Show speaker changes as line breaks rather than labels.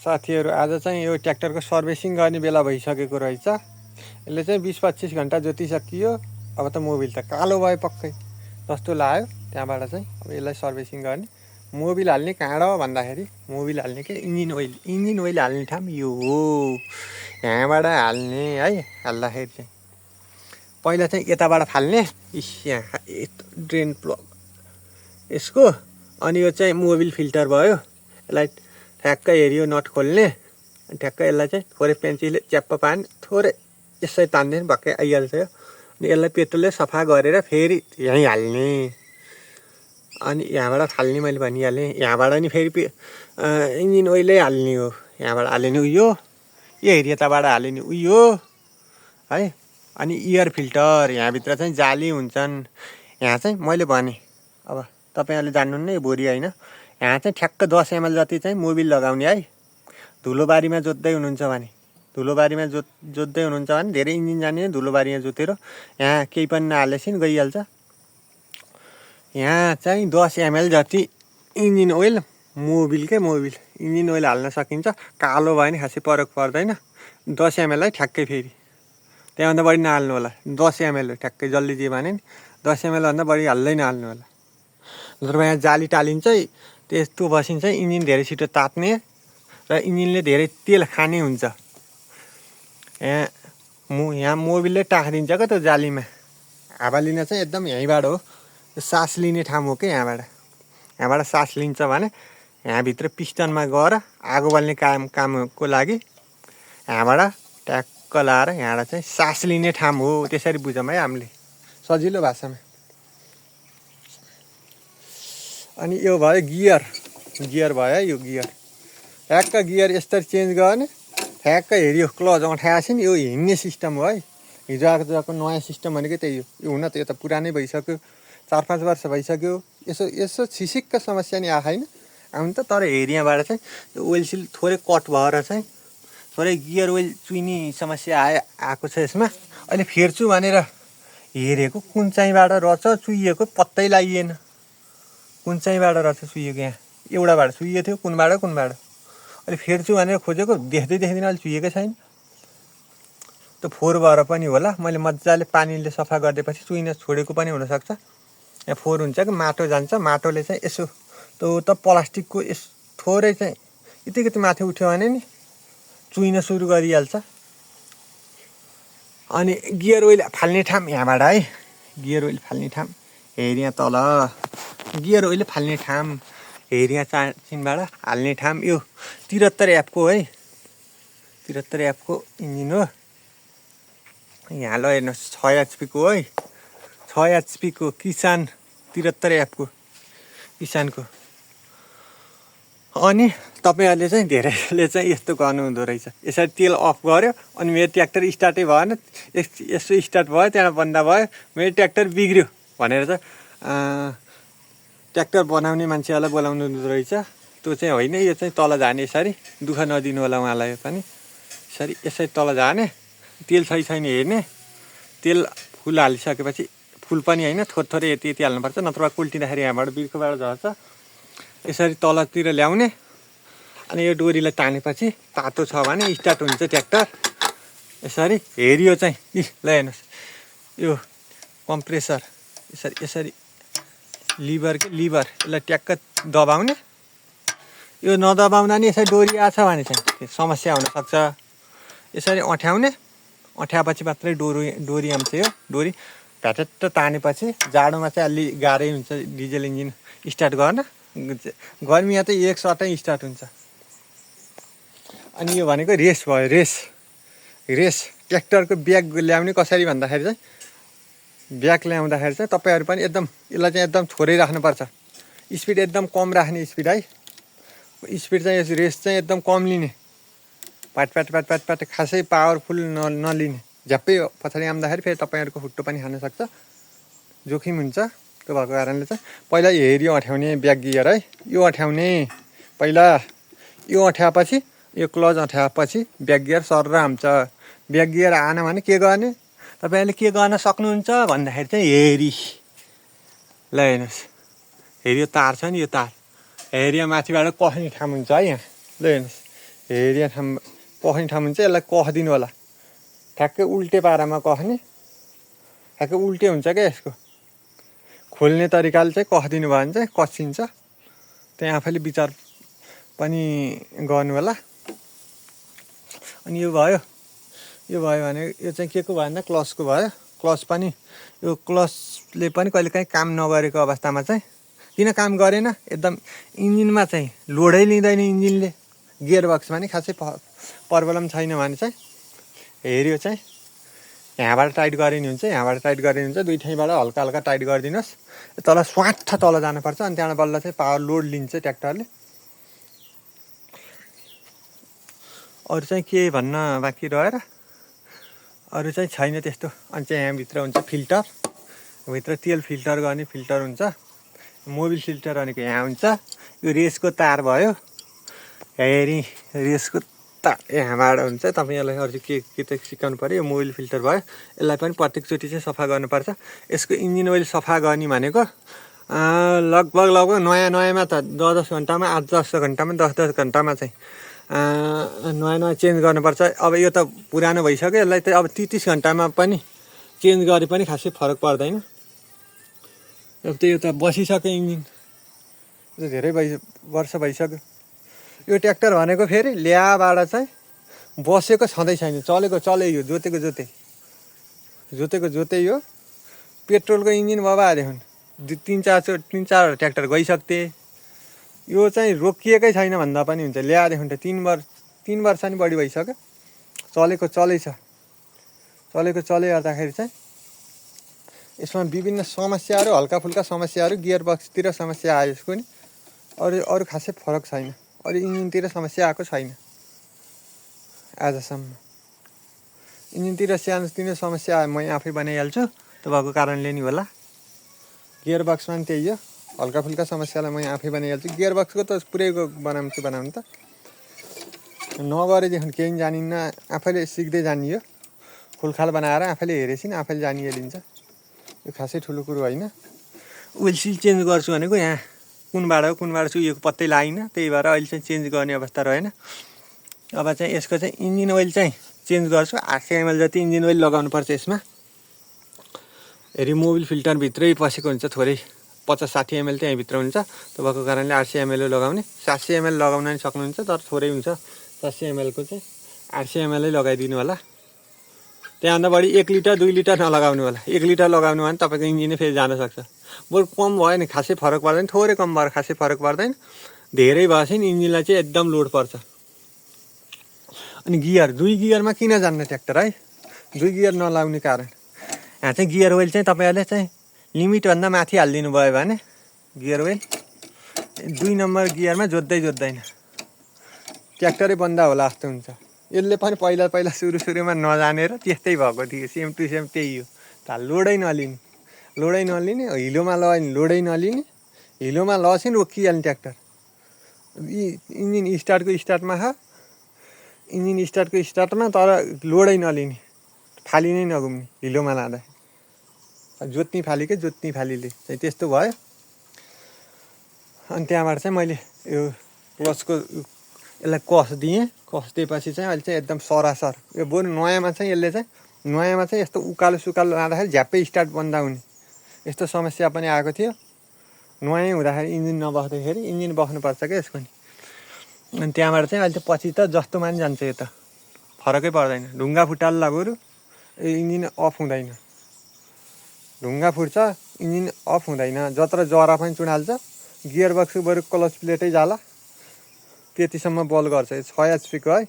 साथीहरू आज चाहिँ यो ट्र्याक्टरको सर्भिसिङ गर्ने बेला भइसकेको रहेछ। यसले चाहिँ 20-25 घन्टा जोतिसकियो। अब त मोबिल त कालो भयो पक्कै जस्तो लाग्यो। त्यहाँबाट चाहिँ अब यसलाई सर्भिसिङ गर्ने। मोबिल हाल्ने कहाँ र भन्दाखेरि मोबिल हाल्ने के इन्जिन ओइल हाल्ने ठाउँ यो हो। यहाँबाट हाल्ने है। हाल्दाखेरि चाहिँ पहिला चाहिँ यताबाट फाल्ने यहाँ ड्रेन प्लग यसको। अनि यो चाहिँ मोबिल फिल्टर भयो। यसलाई ठ्याक्कै हेरियो नट खोल्ने। ठ्याक्कै यसलाई चाहिँ थोरै पेन्सिलले च्याप्प पार्ने, थोरै यसै तान्ने भक्कै आइहाल्छ। अनि यसलाई पेट्रोलले सफा गरेर फेरि यहीँ हाल्ने। अनि यहाँबाट फाल्ने मैले भनिहालेँ। यहाँबाट नि फेरि इन्जिन ओइलै हाल्ने हो। यहाँबाट हाल्यो नि उयो, यो हेरि यताबाट हाल्यो नि उयो है। अनि एयर फिल्टर यहाँभित्र चाहिँ जाली हुन्छन्। यहाँ चाहिँ मैले भने अब तपाईँहरूले जान्नुहुन्न यो बोरी होइन। यहाँ चाहिँ ठ्याक्क 10 ml जति चाहिँ मोबिल लगाउने है। धुलोबारीमा जोत्दै हुनुहुन्छ भने, धुलोबारीमा जोत्दै हुनुहुन्छ भने धेरै इन्जिन जाने धुलोबारीमा जोतेर यहाँ केही पनि नहालेपछि गइहाल्छ। यहाँ चाहिँ 10 ml जति engine oil Mobil engine oil हाल्न सकिन्छ। कालो भयो भने खासै फरक पर्दैन। 10 ml है ठ्याक्कै। फेरि त्यहाँभन्दा बढी नहाल्नु होला। 10 ml हो ठ्याक्कै। जसले जे भने नि 10 ml भन्दा बढी हाल्दै नहाल्नु होला। नत्र यहाँ जाली टालिन्छ। त्यस्तो बसिन्छ इन्जिन धेरै छिटो तात्ने र इन्जिनले धेरै तेल खाने हुन्छ। यहाँ मोबिलले टाखिदिन्छ क्या त्यो जालीमा। हावा लिन चाहिँ एकदम यहीँबाट हो। सास लिने ठाउँ हो कि यहाँबाट सास लिन्छ भने यहाँभित्र पिस्टनमा गएर आगो बाल्ने कामको लागि यहाँबाट ट्याक्क लाएर यहाँबाट चाहिँ सास लिने ठाउँ हो। त्यसरी बुझौँ है हामीले सजिलो भाषामा। अनि यो भयो गियर भयो है। यो गियर ठ्याक्क गियर यसरी चेन्ज गर्ने। ठ्याक्क हेऱ्यो क्लच अँठाएपछि नि यो हिँड्ने सिस्टम हो है। हिजो आएको नयाँ सिस्टम भनेको त्यही हो। यो हुन त यो त पुरानै भइसक्यो, 4-5 वर्ष भइसक्यो। यसो छिसिक्क समस्या नि आएको छैन आउनु त। तर हेरियाबाट चाहिँ यो ओइल सिल थोरै कट भएर चाहिँ थोरै गियर ओइल चुइने समस्या आएको छ यसमा। अहिले फेर्छु भनेर हेरेको कुन चाहिँबाट रहेछ चुइएको पत्तै लागिएन। कुन चाहिँबाट रहेछ चुइएको। यहाँ एउटाबाट चुइएको थियो, कुनबाट अहिले फेर्छु भनेर खोजेको देख्दैन अहिले चुइएकै छैन। त्यो फोहोर भएर पनि होला। मैले मजाले पानीले सफा गरिदिएपछि चुइन छोडेको पनि हुनसक्छ। यहाँ फोहोर हुन्छ कि माटो जान्छ। माटोले चाहिँ यसो त्यो त प्लास्टिकको थोरै चाहिँ यति माथि उठ्यो भने नि चुइन सुरु गरिहाल्छ। अनि गियर ओइल फाल्ने ठाउँ यहाँबाट है। गियर ओइल फाल्ने ठाउँ हेरि यहाँ तल। गियर ओइल फाल्ने ठाउँ हेरि यहाँ चिनबाट हाल्ने ठाउँ। यो 73 एफको है। 73 एफको इन्जिन हो। यहाँ ल हेर्नुहोस् 6 HP को है। 6 HP को किसान 73 एफको किसानको। अनि तपाईँहरूले चाहिँ धेरैले चाहिँ यस्तो गर्नुहुँदो रहेछ। यसरी तेल अफ गर्यो अनि मेरो ट्र्याक्टर स्टार्टै भएन। यसो स्टार्ट भयो त्यहाँ बन्द भयो मेरो ट्र्याक्टर बिग्रियो भनेर चाहिँ ट्र्याक्टर बनाउने मान्छेहरूलाई बोलाउनु हुँदो रहेछ। त्यो चाहिँ होइन। यो चाहिँ तल जाने। यसरी दुःख नदिनु होला उहाँलाई पनि। यसरी तल जाने। तेल छैन हेर्ने। तेल फुल हालिसकेपछि फुल पनि होइन थोरै यति हाल्नुपर्छ। नत्र कुल्टिँदाखेरि यहाँबाट बिर्कोबाट झर्छ। यसरी तलतिर ल्याउने। अनि यो डोरीलाई तानेपछि तातो छ भने स्टार्ट हुन्छ ट्र्याक्टर। यसरी हेरियो चाहिँ ल हेर्नुहोस् यो कम्प्रेसर यसरी लिभर यसलाई ट्याक्क दबाउने। यो नदबाउँदा नि यसरी डोरी आछ भने चाहिँ समस्या हुनसक्छ। यसरी अँठ्याएपछि मात्रै डोरी आउँछ। यो डोरी भ्याटेट तानेपछि जाडोमा चाहिँ अलि गाह्रै हुन्छ डिजल इन्जिन स्टार्ट गर्न। गर्मीमा त एक सटै स्टार्ट हुन्छ। अनि यो भनेको रेस भयो। रेस ट्र्याक्टरको ब्याग ल्याउने कसरी भन्दाखेरि चाहिँ ब्याग ल्याउँदाखेरि चाहिँ तपाईँहरू पनि एकदम यसलाई चाहिँ एकदम थोरै राख्नुपर्छ। स्पिड एकदम कम राख्ने स्पिड है। स्पिड चाहिँ रेस चाहिँ एकदम कम लिने। पाट खासै पावरफुल नलिने। झ्याप्पै पछाडि आउँदाखेरि फेरि तपाईँहरूको खुट्टो पनि खान सक्छ। जोखिम हुन्छ। त्यो भएको कारणले चाहिँ पहिला हेरी अँठ्याउने ब्याक गियर है। यो अँठ्याउने पहिला। यो अँठ्याएपछि यो क्लच अँठ्याएपछि ब्याक गियर सर आउँछ। ब्याक गियर आएन भने के गर्ने तपाईँहरूले के गर्न सक्नुहुन्छ भन्दाखेरि चाहिँ हेरी ल हेर्नुहोस्। हेरी यो तार छ नि यो तार हेरी माथिबाट कस्ने ठाउँ हुन्छ है। यहाँ ल हेर्नुहोस् हेरिया ठाउँ कस्ने ठाउँ हुन्छ यसलाई कस्दिनु होला, ठ्याक्कै उल्टे पारामा कस्ने, ठ्याक्कै उल्टे हुन्छ क्या यसको। खोल्ने तरिकाले चाहिँ कस्दिनु भयो भने चाहिँ कसिन्छ। त्यहाँ आफैले विचार पनि गर्नु होला। अनि यो भयो भने यो चाहिँ के को भयो भन्दा क्लचको भयो। क्लच पनि यो क्लचले पनि कहिलेकाहीँ काम नगरेको अवस्थामा चाहिँ किन काम गरेन, एकदम इन्जिनमा चाहिँ लोडै लिँदैन इन्जिनले, गियर बक्समा नि खासै प्रब्लम छैन भने चाहिँ हेऱ्यो चाहिँ यहाँबाट टाइट गरिने हुन्छ, यहाँबाट टाइट गरिने हुन्छ, दुई ठाउँबाट हल्का हल्का टाइट गरिदिनुहोस्। तल स्वाट्ठ तल जानुपर्छ, अनि त्यहाँबाट बल्ल चाहिँ पावर लोड लिन्छ ट्र्याक्टरले। अरू चाहिँ के भन्न बाँकी रहेर, अरू चाहिँ छैन त्यस्तो। अनि चाहिँ यहाँभित्र हुन्छ फिल्टर, भित्र तेल फिल्टर गर्ने फिल्टर हुन्छ। मोबिल फिल्टर भनेको यहाँ हुन्छ। यो रेसको तार भयो, हेरी रेसको तार यहाँबाट हुन्छ। तपाईँहरूलाई अरू के त सिकाउनु पऱ्यो। यो मोबिल फिल्टर भयो, यसलाई पनि प्रत्येकचोटि चाहिँ सफा गर्नुपर्छ। यसको इन्जिन ओइल सफा गर्ने भनेको लगभग नयाँमा त 10 घन्टामा, 8-10 घन्टामा, 10 घन्टामा चाहिँ नयाँ चेन्ज गर्नुपर्छ। अब यो त पुरानो भइसक्यो, यसलाई त अब 30 घन्टामा पनि चेन्ज गरे पनि खासै फरक पर्दैन। अब त यो त बसिसक्यो इन्जिन, यो धेरै वर्ष भइसक्यो। यो ट्र्याक्टर भनेको फेरि ल्याबाट चाहिँ बसेको छँदै छैन, चलेको यो, जोतेको जोते यो। पेट्रोलको इन्जिन बबारे हुन्, 3-4 ट्र्याक्टर गइसक्थे। यो चाहिँ रोकिएकै छैन भन्दा पनि हुन्छ, ल्याएदेखि त 3 वर्ष नि बढी भइसक्यो, चलेको चले गर्दाखेरि चाहिँ यसमा विभिन्न समस्याहरू, हल्का फुल्का समस्याहरू, गियर बक्सतिर समस्या आयो यसको नि, अरू खासै फरक छैन। अरू इन्जिनतिर समस्या आएको छैन आजसम्म। इन्जिनतिर सानो समस्या म आफै बनाइहाल्छु, त्यो भएको कारणले नि होला। गियर बक्समा पनि त्यही हो, हल्का फुल्का समस्यालाई म आफै बनाइहाल्छु। गियर बक्सको त पुरैको बनाउनु त नगरेदेखि केही जानिन्न, आफैले सिक्दै जानियो। खुलखाल बनाएर आफैले हेरेछिन्, आफैले जानिहालिन्छ। यो खासै ठुलो कुरो होइन। ओइल सिल चेन्ज गर्छु भनेको यहाँ कुनबाट छु यो पत्तै लाइन, त्यही भएर अहिले चाहिँ चेन्ज गर्ने अवस्था रहेन। अब चाहिँ यसको चाहिँ इन्जिन ओइल चाहिँ चेन्ज गर्छु। 800 ml जति इन्जिन ओइल लगाउनुपर्छ यसमा। हेरी मोबिल फिल्टरभित्रै पसेको हुन्छ, थोरै 50-60 ml चाहिँ यहीँभित्र हुन्छ। त्यो भएको कारणले 800 ml लगाउने, 700 ml लगाउन नि सक्नुहुन्छ, तर थोरै हुन्छ। 700 ml को चाहिँ 800 ml लगाइदिनु होला। त्यहाँभन्दा बढी 1 लिटर 2 लिटर नलगाउनु होला। 1 लिटर लगाउनु भने तपाईँको इन्जिनै फेरि जान सक्छ। बरु कम भयो नि खासै फरक पर्दैन, थोरै कम भएर खासै फरक पर्दैन। धेरै भएपछि नि इन्जिनलाई चाहिँ एकदम लोड पर्छ। अनि गियर 2 गियरमा किन जान्न ट्र्याक्टर है, 2 गियर नलाउने कारण यहाँ चाहिँ गियर ओइल चाहिँ तपाईँहरूले चाहिँ लिमिटभन्दा माथि हालिदिनु भयो भने गियर ओइल 2 नम्बर गियरमा जोत्दैन, ट्र्याक्टरै बन्दा होला जस्तो हुन्छ। यसले पनि पहिला सुरुमा नजानेर त्यस्तै भएको थियो, सेम टु सेम त्यही हो। लोडै नलिने, हिलोमा लगायो भने लोडै नलिने, हिलोमा लसिन रोकिहाल्ने ट्र्याक्टर। इन्जिन स्टार्टमा तर लोडै नलिने, फाली नै नघुम्ने, हिलोमा लाँदा जोत्ने फालीले चाहिँ त्यस्तो भयो। अनि त्यहाँबाट चाहिँ मैले यो क्लचको यसलाई कस दिएपछि चाहिँ अहिले चाहिँ एकदम सरासर। यो बरु नयाँमा चाहिँ यस्तो उकालो सुकालो लाँदाखेरि झ्याप्पै स्टार्ट बन्द हुने यस्तो समस्या पनि आएको थियो। नयाँ हुँदाखेरि इन्जिन नबस्दाखेरि, इन्जिन बस्नुपर्छ क्या यसको नि। अनि त्यहाँबाट चाहिँ अहिले पछि त जस्तोमा नि जान्छ, यो त फरकै पर्दैन। ढुङ्गा फुटाल्ला बरु इन्जिन अफ हुँदैन, ढुङ्गा फुट्छ इन्जिन अफ हुँदैन, जत्र जरा पनि चुडाल्छ। गियर बक्सको बरु क्लच प्लेटै जाला, त्यतिसम्म बल गर्छ। 6 HP को है।